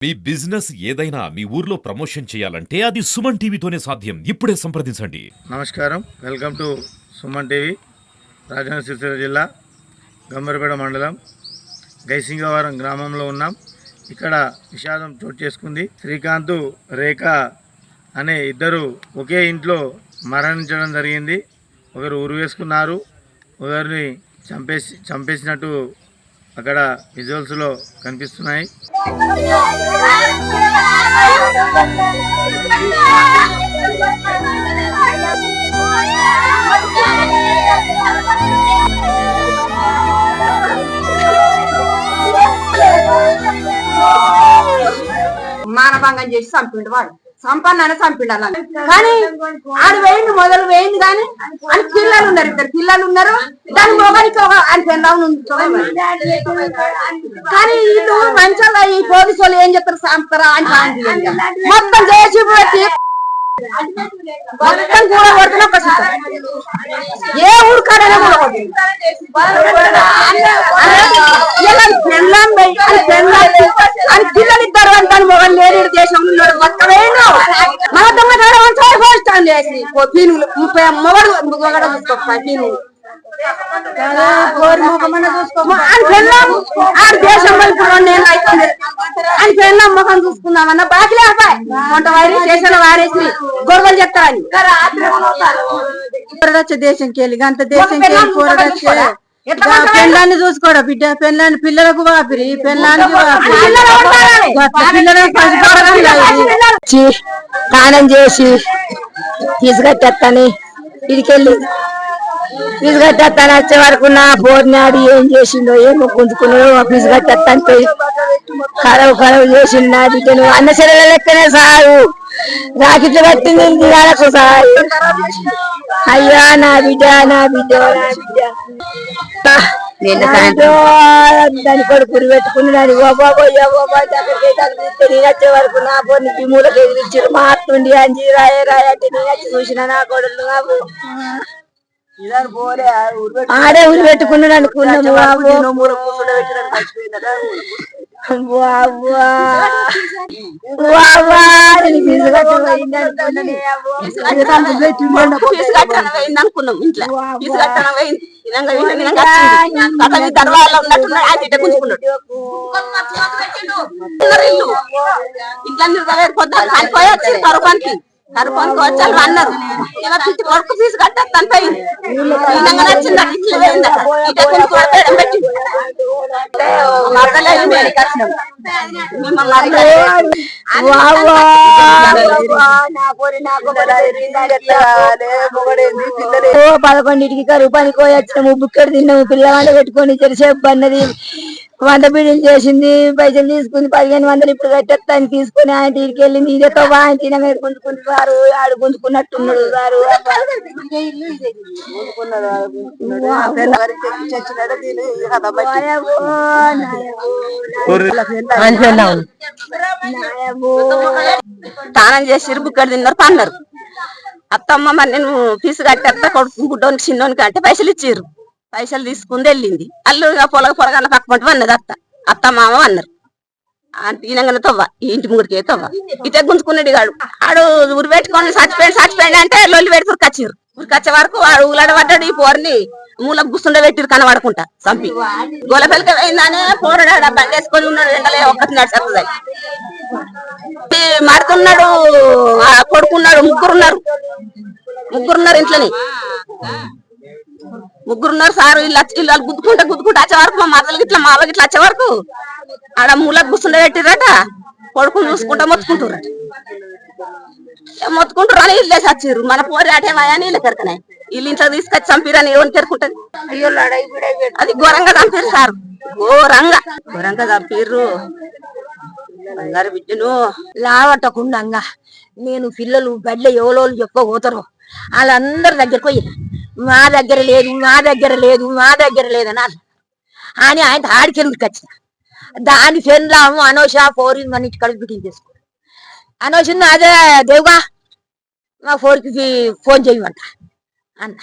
మీ business ఏదైనా మీ ఊర్లో promotion చేయాలంటే అది సుమన్ టీవీతోనే సాధ్యం. ఇప్పుడే సంప్రదించండి. నమస్కారం, welcome to Suman TV. Rajanna Sircilla జిల్లా గంబరపేట మండలం గైసింగవరం గ్రామంలో ఉన్నాం. ఇక్కడ విషాదం చోటు చేసుకుంది. శ్రీకాంత్, రేఖ అనే ఇద్దరు ఒకే ఇంట్లో మరణించడం జరిగింది. ఒకరు ఉరి వేసుకున్నారు, ఒకరిని చంపేసినట్టు అక్కడ విజువల్స్లో కనిపిస్తున్నాయి. మానభంగం చేసి చంపిండు వాడు. సంపన్న చంపిండు అలా. కానీ ఆడు వేయండి మొదలు వేయండి. కానీ అని పిల్లలు ఉన్నారు, ఇద్దరు పిల్లలు ఉన్నారు. దాని మొగనికి అని పెళ్ళాము. కానీ వీళ్ళు మంచిగా ఈ పోలీసు వాళ్ళు ఏం చెప్తారు, చంపుతారా అని మొత్తం చేసి పెట్టి మొత్తం కూడా కొడుతున్నా. ఏ ఊరు కాడైనా అని పిల్లలు ఇద్దరు అంటాను. మొగలు లేని దేశంలో ఉన్నాడు. మొత్తం వేయండు మన దొంగ చేసి పీనుగులు 30 మొగడు మొగడ చూసుకో పీనుగులు అని పెళ్ళం ముఖం చూసుకుందామన్నా బాకిలే అబ్బాయి వంట వారి స్టేషన్ వారేసి గొడవలు చెప్తారని పోరడొచ్చే దేశంకి వెళ్ళి అంత దేశంకి వెళ్ళి పోరడొచ్చే పెళ్ళాన్ని చూసుకోవడం బిడ్డ పెళ్ళాన్ని పిల్లలకు వాపిరి పెళ్ళానికి స్నానం చేసి తీసుకొచ్చేస్తాను. ఇదికెళ్ళి తీసుకొచ్చేస్తాను. వచ్చే వరకు నా బోర్నాడు ఏం చేసిండో ఏమో గుంజుకున్నాడో తీసుకొచ్చేస్తాను. పోయి కరవు చేసిండు నా బిడ్డను. అన్న చెల్లెల లెక్కనే సాగు రాకెట్లు కట్టింది దిగాలకు సాగు. అయ్యా నా బిడ్డ నా బిడ్డ దాని కొడుకుని పెట్టుకుని దాని నేను వచ్చే వరకు నా పొన్నికి మూలకి ఎదిరించారు. మా అత్తుండి అంజి రాయ అంటే నేను వచ్చి చూసిన నా కొడుకు ఆడే ఊరి పెట్టుకున్నాడు అనుకున్నాను. అనుకున్నాం ఇంట్లో దర్వాలో ఉన్నట్టున్నాడు. ఆయన ఇట్ట గుంజుకున్నాడు. ఇంట్లో పోయొచ్చి కరుపానికి వచ్చారు అన్నారు. కొడుకు ఫీజు కట్టేస్తాను పై నచ్చింది. పదకొండింటికి కరుపానికి పోయొచ్చినాము. బుక్కడు తిన్నాము. పిల్లవాళ్ళు పెట్టుకొని చెరిసేపు అన్నది 100 బీడీలు చేసింది. పైసలు తీసుకుని 1500 ఇప్పుడు కట్టేస్తాను తీసుకుని ఆయన తీరికి వెళ్ళింది. ఇదేతో ఆయన తిన మీద గుంజుకుంటున్నారు. ఆడు గుంజుకున్నట్టున్నాడు సారు. స్నానం చేసి బుక్కడు తిన్నారు పన్నారు. అత్తమ్మ మరి నేను ఫీజు కట్టేస్తా కొడుకు గుడ్డోనికి చిన్నోనికి అంటే పైసలు ఇచ్చిర్రు. పైసలు తీసుకుంది వెళ్ళింది. అల్లుగా పొలగల్ల పక్కపంట అన్నది అత్త మామ అన్నారు. ఈయనగానే తవ్వ ఇంటి ముగ్గురికి తవ్వ ఇటే గుంజుకున్నాడు. ఆడు ఉరి పెట్టుకొని చచ్చిపోయింది అంటే లొల్లి పెట్టి ఉరికొచ్చారు. ఉరికొచ్చే వరకు వాడు ఊలాడబడ్డాడు. ఈ పోరిని మూలకు గుస్తుండ పెట్టిరు కనబడకుండా చంపి గొలపెలక పోయిందనే పోరాడా బండి వేసుకొని ఉన్నాడు. ఎండలే ఒక్కటి నడుస్తుంది మాడుతున్నాడు. కొడుకున్నాడు. ముగ్గురున్నారు ఇంట్లోని ముగ్గురున్నారు సారు. ఇల్లు గుద్దుకుంటా వచ్చే వరకు మా మరదలకి ఇట్లా మావకి ఇట్లా వచ్చే వరకు ఆడ మూలకు గుస్తుండ పెట్టిరట. కొడుకుని చూసుకుంటా మొత్తుకుంటారట. మొత్తుకుంటారు అని ఇల్లు వేసి వచ్చారు. మన పోరి అటేమాయా నీళ్ళు కెరకనాయి. వీళ్ళు ఇంట్లో తీసుకొచ్చి చంపిరని ఎవరిని కెరుకుంటది. అది ఘోరంగా చంపారు సారు. ఘోరంగా చంపిర్రు. బంగారు బిడ్డను లావట్టకుండా నేను పిల్లలు బడ్లో ఎవరోళ్ళు చెప్పబోతారో వాళ్ళందరి దగ్గరకు పోయి మా దగ్గర లేదు అని ఆయన ఆడికెళ్ళికి వచ్చిన. దాని పెళ్ళాము అనోష ఫోర్ మన ఇంటి కలిసి బిడ్డింగ్ చేసుకో అనోషను అదే దేవుగా మా ఫోర్కి ఫోన్ చేయమంట అన్న.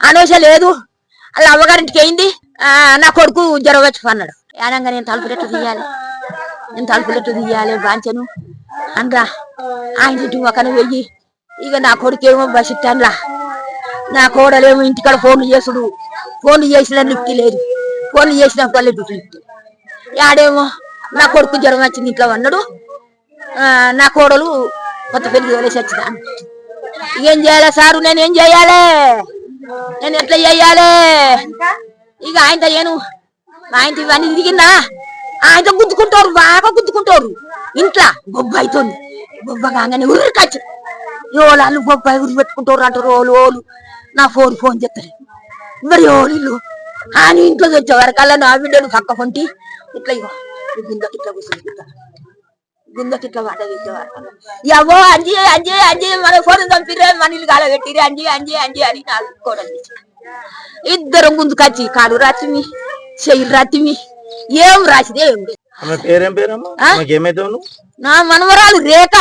అనోష లేదు వాళ్ళ అవ్వగారింటికి అయింది. నా కొడుకు జ్వరం వచ్చి అన్నాడు. ఏనంగా నేను తలుపు ఎట్లా తీయాలి నేను తలుపులట్టు తీయాలి బాంచను అనరా ఆయన ఇంటి మొక్కన వెయ్యి ఇక నా కొడుకేమో బస్ ఇట్టాన్లా నా కోడలేమో ఇంటికాడ ఫోన్లు చేసుడు ఫోన్లు చేసినా లిఫ్ట్ లేదు ఫోన్లు చేసినా పల్లె లిఫ్ట్ ఆడేమో నా కొడుకు జ్వరం వచ్చింది ఇంట్లో అన్నాడు నా కోడలు కొత్త పెళ్లి వేసి వచ్చిన ఏం చేయాలి సారు నేను ఏం చేయాలి నేను ఎట్లా చేయాలి ఇక ఆయనతో ఏను ఆయనతో ఇవన్నీ తిరిగిందా ఆయనతో గుద్దుకుంటారు బాగా గుద్దుకుంటారు ఇంట్లో బొబ్బ అవుతుంది బొబ్బ కాగానే ఉరికొచ్చు వాళ్ళు బొబ్బాయి ఉరి పెట్టుకుంటారు అంటారు ఓలు నా ఫోన్ చెప్తారు మరి ఓళ్ళు ఆయన ఇంట్లో వచ్చే వరకల్లా నా బిడ్డలు పక్క కొంటి ఇట్లా ఇగో గుందకి ఇట్లా కూర్చొని గుందకి ఇట్లా వాట ఎవో అంజీ మన ఫోన్ చంపిరే మన ఇల్లు కాల పెట్టిరే అంజీ అని నాకు కోడలు ఇద్దరు ముందుకొచ్చి కాలు రాత్రిమి చెయ్యి రాత్రిమి ఏం రాసిదే ఏం ఆమె పేరేం పేరమ్మా ఏమైతావు నా మనవరాలు రేఖ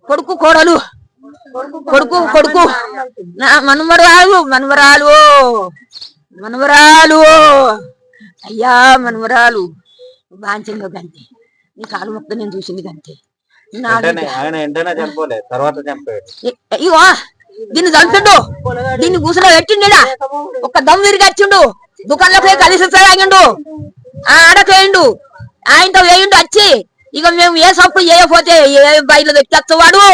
కొడుకు కోడలు కొడుకు నా మనవరాలు అయ్యా మనవరాలు బాంచంలో గంతే నీ కాలు మొక్క నేను చూసింది గంతే ఇగో దీన్ని చంపిండు దీన్ని కూసులో పెట్టిండా ఒక దమ్ విరిగి వచ్చిండు దుకాణంలో కలిసి తాగిండు ఆడకేయండు ఆయనతో వేయండు వచ్చి ఇక మేము ఏ సప్పు చేయకపోతే ఏ బయలు తెచ్చవాడు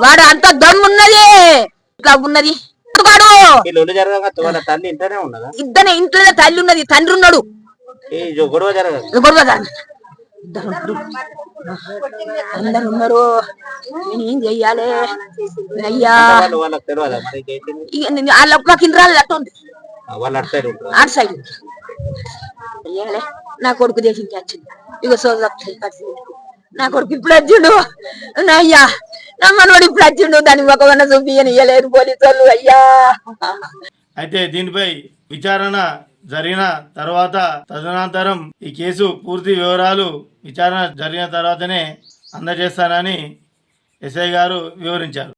వాడు అంత దమ్మున్నది ఇట్లా ఉన్నది ఇద్దరు ఇంట్లో తల్లి ఉన్నది తండ్రి ఉన్నాడు గొడవ అందరు ఉన్నారు నేనేం చెయ్యాలి అయ్యా వాళ్ళ కింద అట్టు ఉంది అటు సైడ్ చెయ్యాలి నా కొడుకు దేశంకి వచ్చింది ఇక సోదరు నా కొడుకు ఇప్పుడు వచ్చిండు అయ్యా నా మనోడు ఇప్పుడు వచ్చిండు దాన్ని ఒకవన్న చూపియని ఇయ్యలేరు పోలీసు వాళ్ళు అయ్యా. అయితే దీనిపై విచారణ జరిగిన తర్వాత తదనంతరం ఈ కేసు పూర్తి వివరాలు విచారణ జరిగిన తర్వాతనే అందజేస్తానని ఎస్ఐ గారు వివరించారు.